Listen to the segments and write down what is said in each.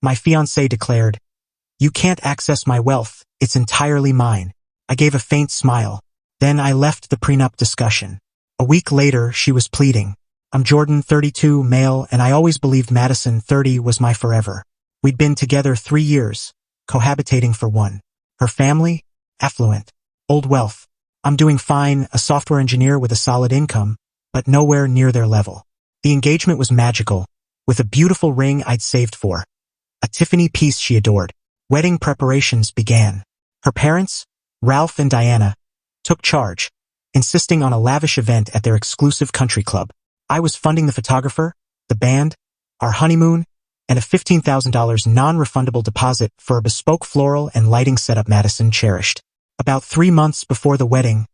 My fiancée declared, "You can't access my wealth, it's entirely mine." I gave a faint smile. Then I left the prenup discussion. A week later, she was pleading. "I'm Jordan, 32, male, and I always believed Madison, 30, was my forever. We'd been together 3 years, cohabitating for 1. Her family? Affluent. Old wealth. I'm doing fine, a software engineer with a solid income, but nowhere near their level. The engagement was magical, with a beautiful ring I'd saved for. A Tiffany piece she adored. Wedding preparations began. Her parents, Ralph and Diana, took charge, insisting on a lavish event at their exclusive country club. I was funding the photographer, the band, our honeymoon, and a $15,000 non-refundable deposit for a bespoke floral and lighting setup Madison cherished. About 3 months before the wedding,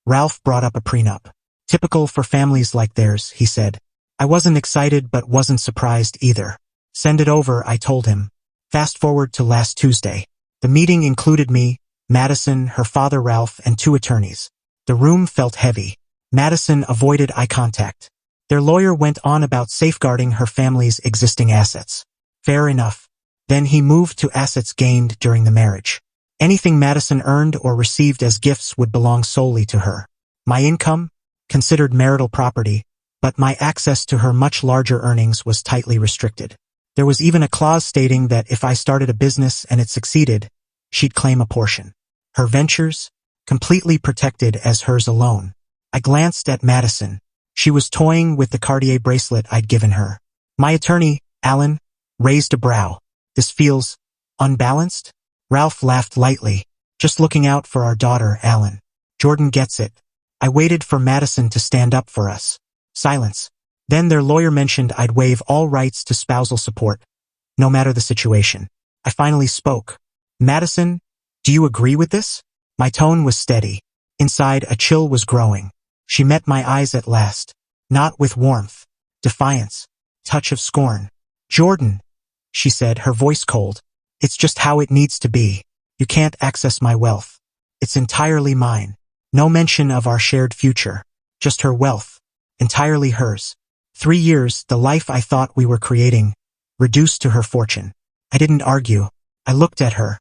Ralph brought up a prenup. "Typical for families like theirs," he said. I wasn't excited but wasn't surprised either. "Send it over," I told him. Fast forward to last Tuesday. The meeting included me, Madison, her father Ralph, and 2 attorneys. The room felt heavy. Madison avoided eye contact. Their lawyer went on about safeguarding her family's existing assets. Fair enough. Then he moved to assets gained during the marriage. Anything Madison earned or received as gifts would belong solely to her. My income? Considered marital property, but my access to her much larger earnings was tightly restricted. There was even a clause stating that if I started a business and it succeeded, she'd claim a portion. Her ventures? Completely protected as hers alone. I glanced at Madison. She was toying with the Cartier bracelet I'd given her. My attorney, Alan, raised a brow. "This feels unbalanced?" Ralph laughed lightly. "Just looking out for our daughter, Alan. Jordan gets it." I waited for Madison to stand up for us. Silence. Then their lawyer mentioned I'd waive all rights to spousal support, no matter the situation. I finally spoke. "Madison, do you agree with this?" My tone was steady. Inside, a chill was growing. She met my eyes at last. Not with warmth. Defiance. Touch of scorn. "Jordan," she said, her voice cold. "It's just how it needs to be. You can't access my wealth. It's entirely mine. No mention of our shared future. Just her wealth. Entirely hers. 3 years, the life I thought we were creating, reduced to her fortune." I didn't argue. I looked at her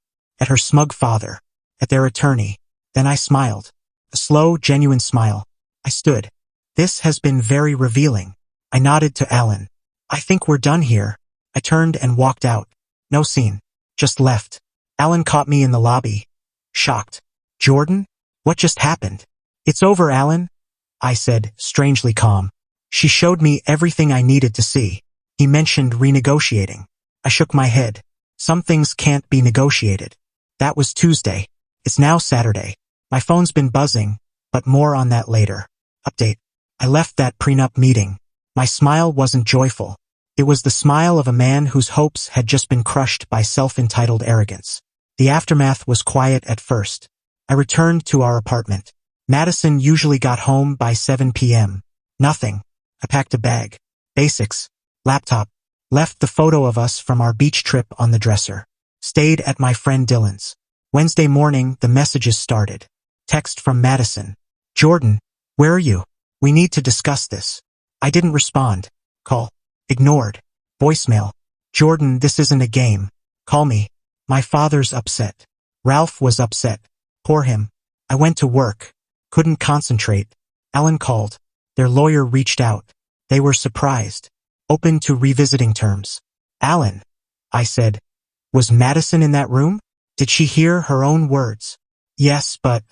smug father, at their attorney. Then I smiled. A slow, genuine smile. I stood. "This has been very revealing." I nodded to Alan. "I think we're done here." I turned and walked out. No scene. Just left. Alan caught me in the lobby. Shocked. "Jordan? What just happened?" "It's over, Alan," I said, strangely calm. "She showed me everything I needed to see." He mentioned renegotiating. I shook my head. Some things can't be negotiated. That was Tuesday. It's now Saturday. My phone's been buzzing, but more on that later. Update. I left that prenup meeting. My smile wasn't joyful. It was the smile of a man whose hopes had just been crushed by self-entitled arrogance. The aftermath was quiet at first. I returned to our apartment. Madison usually got home by 7 p.m. Nothing. I packed a bag. Basics. Laptop. Left the photo of us from our beach trip on the dresser. Stayed at my friend Dylan's. Wednesday morning, the messages started. Text from Madison. "Jordan, where are you? We need to discuss this." I didn't respond. Call. Ignored. Voicemail. "Jordan, this isn't a game. Call me. My father's upset." Ralph was upset. Poor him. I went to work. Couldn't concentrate. Alan called. Their lawyer reached out. They were surprised. Open to revisiting terms. "Alan," I said. "Was Madison in that room? Did she hear her own words?" "Yes, but..."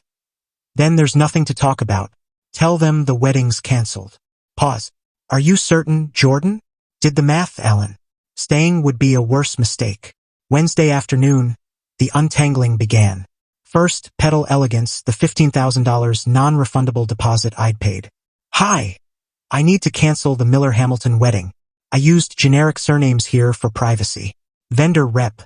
"Then there's nothing to talk about. Tell them the wedding's canceled." Pause. "Are you certain, Jordan?" "Did the math, Alan. Staying would be a worse mistake." Wednesday afternoon, the untangling began. First, Petal Elegance, the $15,000 non-refundable deposit I'd paid. "Hi. I need to cancel the Miller-Hamilton wedding. I used generic surnames here for privacy." Vendor rep.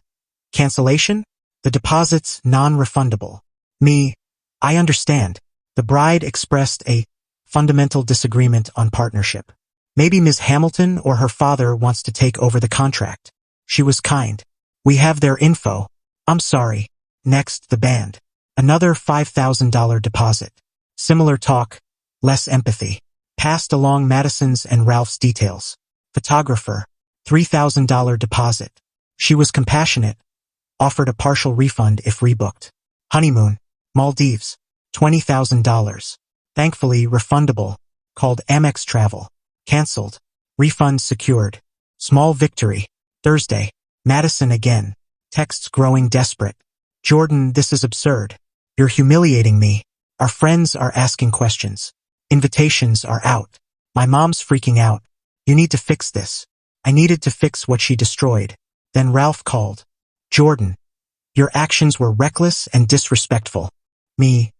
"Cancellation? The deposit's non-refundable." Me. "I understand." The bride expressed a fundamental disagreement on partnership. "Maybe Ms. Hamilton or her father wants to take over the contract." She was kind. "We have their info." "I'm sorry." Next, the band. Another $5,000 deposit. Similar talk, less empathy. Passed along Madison's and Ralph's details. Photographer. $3,000 deposit. She was compassionate, offered a partial refund if rebooked. Honeymoon, Maldives, $20,000. Thankfully refundable. Called Amex Travel. Cancelled. Refund secured. Small victory. Thursday. Madison again. Texts growing desperate. Jordan, this is absurd. You're humiliating me. Our friends are asking questions. Invitations are out. My mom's freaking out. You need to fix this. I needed to fix what she destroyed. Then Ralph called. Jordan, your actions were reckless and disrespectful. Me.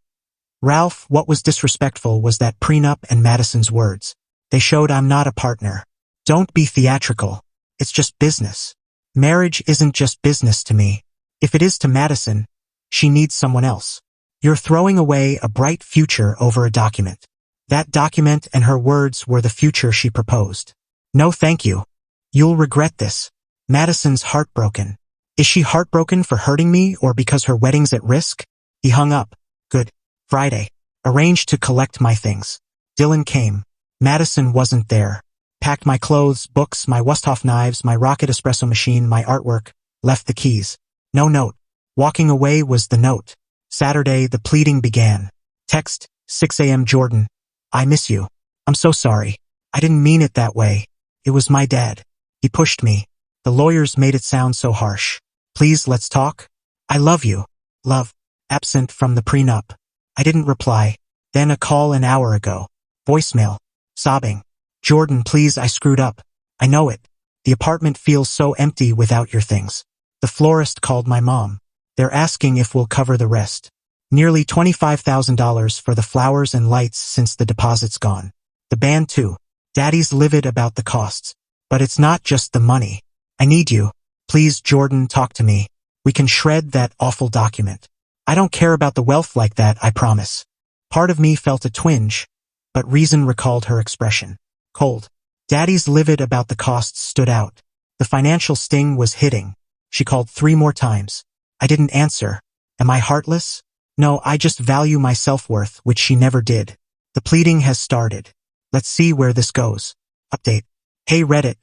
Ralph, what was disrespectful was that prenup and Madison's words. They showed I'm not a partner. Don't be theatrical. It's just business. Marriage isn't just business to me. If it is to Madison, she needs someone else. You're throwing away a bright future over a document. That document and her words were the future she proposed. No thank you. You'll regret this. Madison's heartbroken. Is she heartbroken for hurting me or because her wedding's at risk? He hung up. Good. Friday. Arranged to collect my things. Dylan came. Madison wasn't there. Packed my clothes, books, my Westhoff knives, my rocket espresso machine, my artwork. Left the keys. No note. Walking away was the note. Saturday, the pleading began. Text, 6 a.m. Jordan. I miss you. I'm so sorry. I didn't mean it that way. It was my dad. He pushed me. The lawyers made it sound so harsh. Please, let's talk. I love you. Love. Absent from the prenup. I didn't reply. Then a call an hour ago. Voicemail. Sobbing. Jordan, please, I screwed up. I know it. The apartment feels so empty without your things. The florist called my mom. They're asking if we'll cover the rest. Nearly $25,000 for the flowers and lights since the deposit's gone. The band too. Daddy's livid about the costs. But it's not just the money. I need you. Please, Jordan, talk to me. We can shred that awful document. I don't care about the wealth like that, I promise. Part of me felt a twinge, but reason recalled her expression. Cold. Daddy's livid about the costs stood out. The financial sting was hitting. She called 3 more times. I didn't answer. Am I heartless? No, I just value my self-worth, which she never did. The pleading has started. Let's see where this goes. Update. Hey Reddit.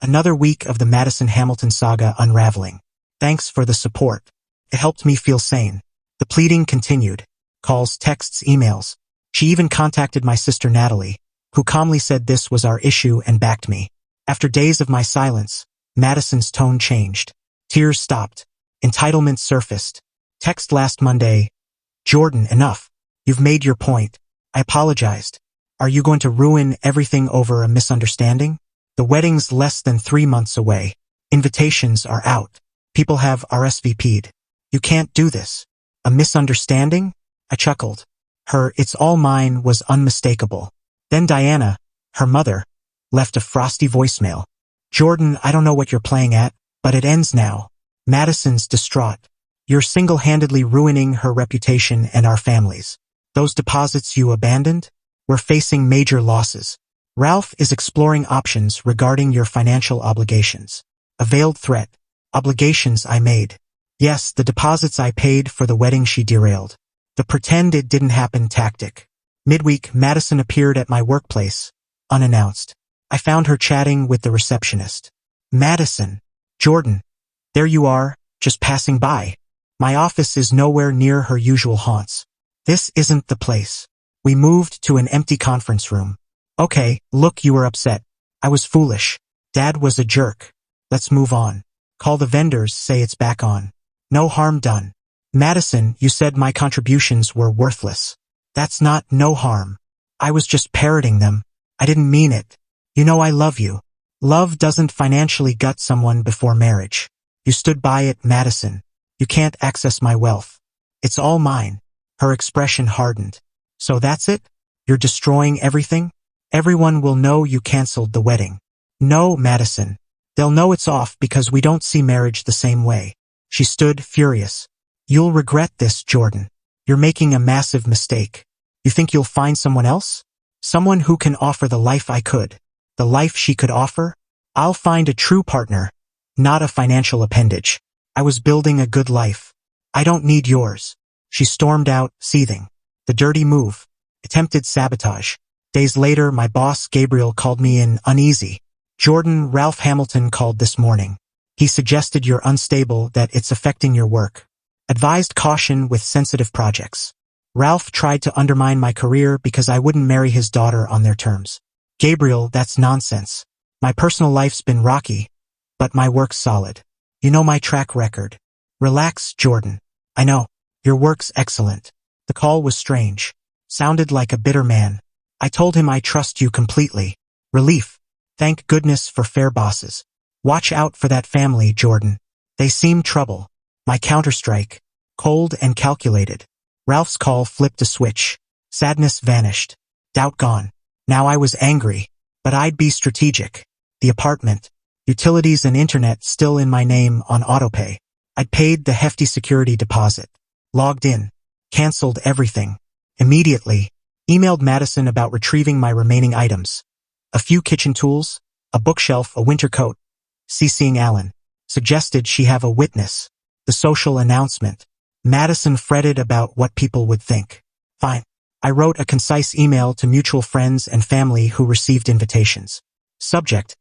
Another week of the Madison Hamilton saga unraveling. Thanks for the support. It helped me feel sane. The pleading continued. Calls, texts, emails. She even contacted my sister Natalie, who calmly said this was our issue and backed me. After days of my silence, Madison's tone changed. Tears stopped. Entitlement surfaced. Text last Monday. Jordan, enough. You've made your point. I apologized. Are you going to ruin everything over a misunderstanding? The wedding's less than 3 months away. Invitations are out. People have RSVP'd. You can't do this. A misunderstanding? I chuckled. Her "it's all mine" was unmistakable. Then Diana, her mother, left a frosty voicemail. Jordan, I don't know what you're playing at, but it ends now. Madison's distraught. You're single-handedly ruining her reputation and our families. Those deposits you abandoned? We're facing major losses. Ralph is exploring options regarding your financial obligations. A veiled threat. Obligations I made. Yes, the deposits I paid for the wedding she derailed. The pretend it didn't happen tactic. Midweek, Madison appeared at my workplace, unannounced. I found her chatting with the receptionist. Madison. Jordan. There you are, just passing by. My office is nowhere near her usual haunts. This isn't the place. We moved to an empty conference room. Okay, look, you were upset. I was foolish. Dad was a jerk. Let's move on. Call the vendors, say it's back on. No harm done. Madison, you said my contributions were worthless. That's not no harm. I was just parroting them. I didn't mean it. You know I love you. Love doesn't financially gut someone before marriage. You stood by it, Madison. You can't access my wealth. It's all mine. Her expression hardened. So that's it? You're destroying everything? Everyone will know you canceled the wedding. No, Madison. They'll know it's off because we don't see marriage the same way. She stood, furious. You'll regret this, Jordan. You're making a massive mistake. You think you'll find someone else? Someone who can offer the life I could. The life she could offer? I'll find a true partner, not a financial appendage. I was building a good life. I don't need yours. She stormed out, seething. The dirty move. Attempted sabotage. Days later, my boss, Gabriel, called me in, uneasy. Jordan, Ralph Hamilton called this morning. He suggested you're unstable, that it's affecting your work. Advised caution with sensitive projects. Ralph tried to undermine my career because I wouldn't marry his daughter on their terms. Gabriel, that's nonsense. My personal life's been rocky, but my work's solid. You know my track record. Relax, Jordan. I know. Your work's excellent. The call was strange. Sounded like a bitter man. I told him I trust you completely. Relief. Thank goodness for fair bosses. Watch out for that family, Jordan. They seem trouble. My counterstrike. Cold and calculated. Ralph's call flipped a switch. Sadness vanished. Doubt gone. Now I was angry, but I'd be strategic. The apartment, utilities and internet still in my name on autopay. I'd paid the hefty security deposit. Logged in. Canceled everything. Immediately. Emailed Madison about retrieving my remaining items. A few kitchen tools, a bookshelf, a winter coat. CCing Alan. Suggested she have a witness. The social announcement. Madison fretted about what people would think. Fine. I wrote a concise email to mutual friends and family who received invitations. Subject.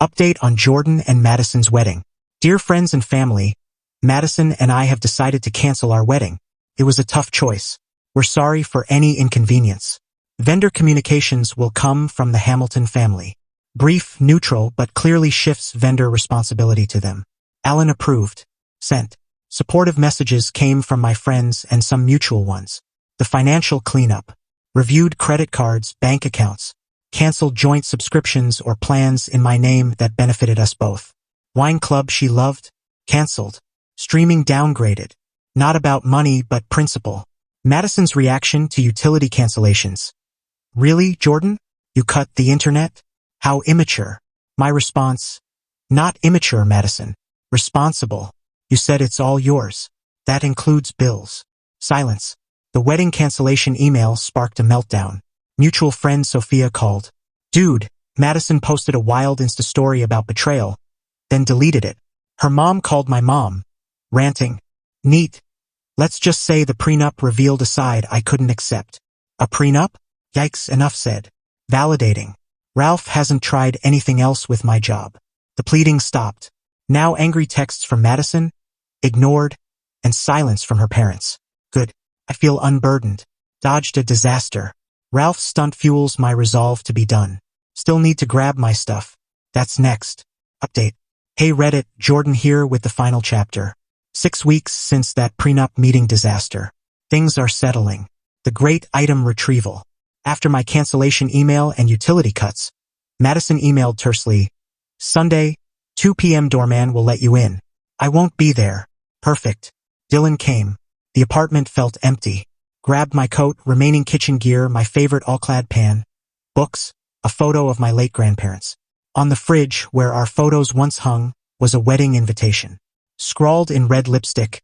Update on Jordan and Madison's wedding. Dear friends and family, Madison and I have decided to cancel our wedding. It was a tough choice. We're sorry for any inconvenience. Vendor communications will come from the Hamilton family. Brief, neutral, but clearly shifts vendor responsibility to them. Alan approved. Sent. Supportive messages came from my friends and some mutual ones. The financial cleanup. Reviewed credit cards, bank accounts. Canceled joint subscriptions or plans in my name that benefited us both. Wine club she loved. Canceled. Streaming downgraded. Not about money but principle. Madison's reaction to utility cancellations. Really, Jordan? You cut the internet? How immature. My response. Not immature, Madison. Responsible. You said it's all yours. That includes bills. Silence. The wedding cancellation email sparked a meltdown. Mutual friend Sophia called. Dude, Madison posted a wild Insta story about betrayal, then deleted it. Her mom called my mom, ranting. Neat. Let's just say the prenup revealed a side I couldn't accept. A prenup? Yikes, enough said. Validating. Ralph hasn't tried anything else with my job. The pleading stopped. Now angry texts from Madison, ignored, and silence from her parents. Good. I feel unburdened. Dodged a disaster. Ralph's stunt fuels my resolve to be done. Still need to grab my stuff. That's next. Update. Hey Reddit, Jordan here with the final chapter. 6 weeks since that prenup meeting disaster. Things are settling. The great item retrieval. After my cancellation email and utility cuts, Madison emailed tersely, Sunday, 2 p.m. doorman will let you in. I won't be there. Perfect. Dylan came. The apartment felt empty. Grabbed my coat, remaining kitchen gear, my favorite all-clad pan, books, a photo of my late grandparents. On the fridge, where our photos once hung, was a wedding invitation. Scrawled in red lipstick.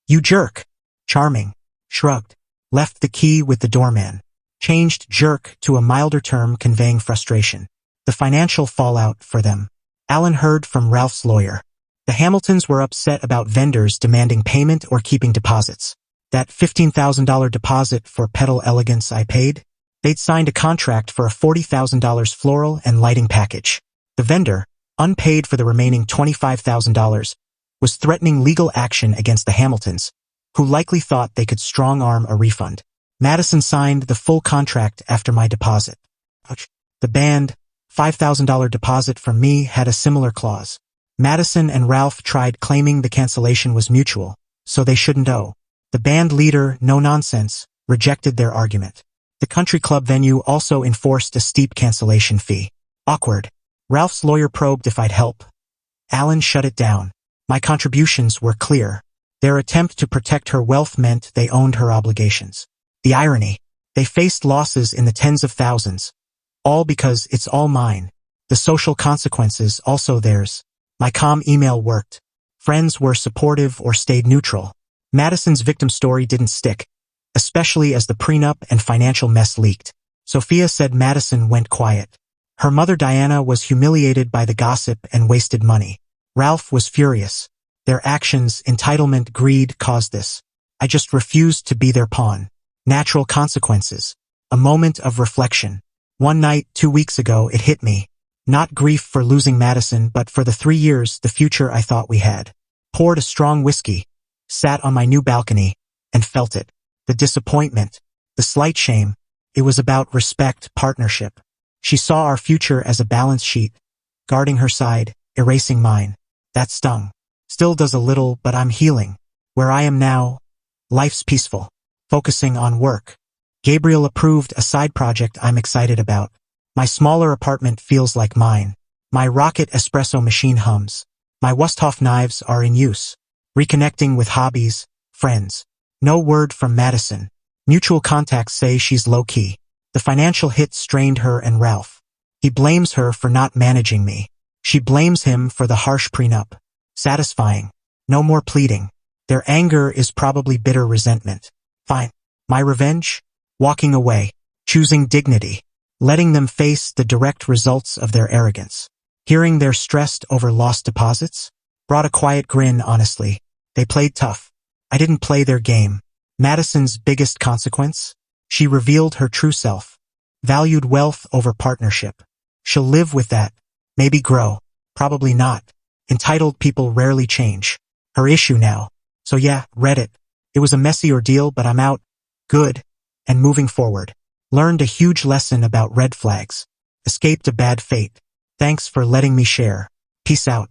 You jerk. Charming. Shrugged. Left the key with the doorman. Changed jerk to a milder term conveying frustration. The financial fallout for them. Alan heard from Ralph's lawyer. The Hamiltons were upset about vendors demanding payment or keeping deposits. That $15,000 deposit for Petal Elegance I paid? They'd signed a contract for a $40,000 floral and lighting package. The vendor, unpaid for the remaining $25,000, was threatening legal action against the Hamiltons, who likely thought they could strong-arm a refund. Madison signed the full contract after my deposit. The band, $5,000 deposit from me, had a similar clause. Madison and Ralph tried claiming the cancellation was mutual, so they shouldn't owe. The band leader, no nonsense, rejected their argument. The country club venue also enforced a steep cancellation fee. Awkward. Ralph's lawyer probed if I'd help. Alan shut it down. My contributions were clear. Their attempt to protect her wealth meant they owned her obligations. The irony. They faced losses in the tens of thousands. All because it's all mine. The social consequences also theirs. My calm email worked. Friends were supportive or stayed neutral. Madison's victim story didn't stick, especially as the prenup and financial mess leaked. Sophia said Madison went quiet. Her mother Diana was humiliated by the gossip and wasted money. Ralph was furious. Their actions, entitlement, greed caused this. I just refused to be their pawn. Natural consequences. A moment of reflection. One night, 2 weeks ago, it hit me. Not grief for losing Madison, but for the 3 years, the future I thought we had. Poured a strong whiskey, sat on my new balcony, and felt it. The disappointment, the slight shame. It was about respect, partnership. She saw our future as a balance sheet, guarding her side, erasing mine. That stung. Still does a little, but I'm healing. Where I am now, life's peaceful. Focusing on work. Gabriel approved a side project I'm excited about. My smaller apartment feels like mine. My rocket espresso machine hums. My Wusthof knives are in use. Reconnecting with hobbies, friends. No word from Madison. Mutual contacts say she's low-key. The financial hit strained her and Ralph. He blames her for not managing me. She blames him for the harsh prenup. Satisfying. No more pleading. Their anger is probably bitter resentment. Fine. My revenge? Walking away. Choosing dignity. Letting them face the direct results of their arrogance. Hearing they're stressed over lost deposits? Brought a quiet grin, honestly. They played tough. I didn't play their game. Madison's biggest consequence? She revealed her true self. Valued wealth over partnership. She'll live with that. Maybe grow. Probably not. Entitled people rarely change. Her issue now. So yeah, Reddit. It was a messy ordeal, but I'm out. Good. And moving forward. Learned a huge lesson about red flags. Escaped a bad fate. Thanks for letting me share. Peace out.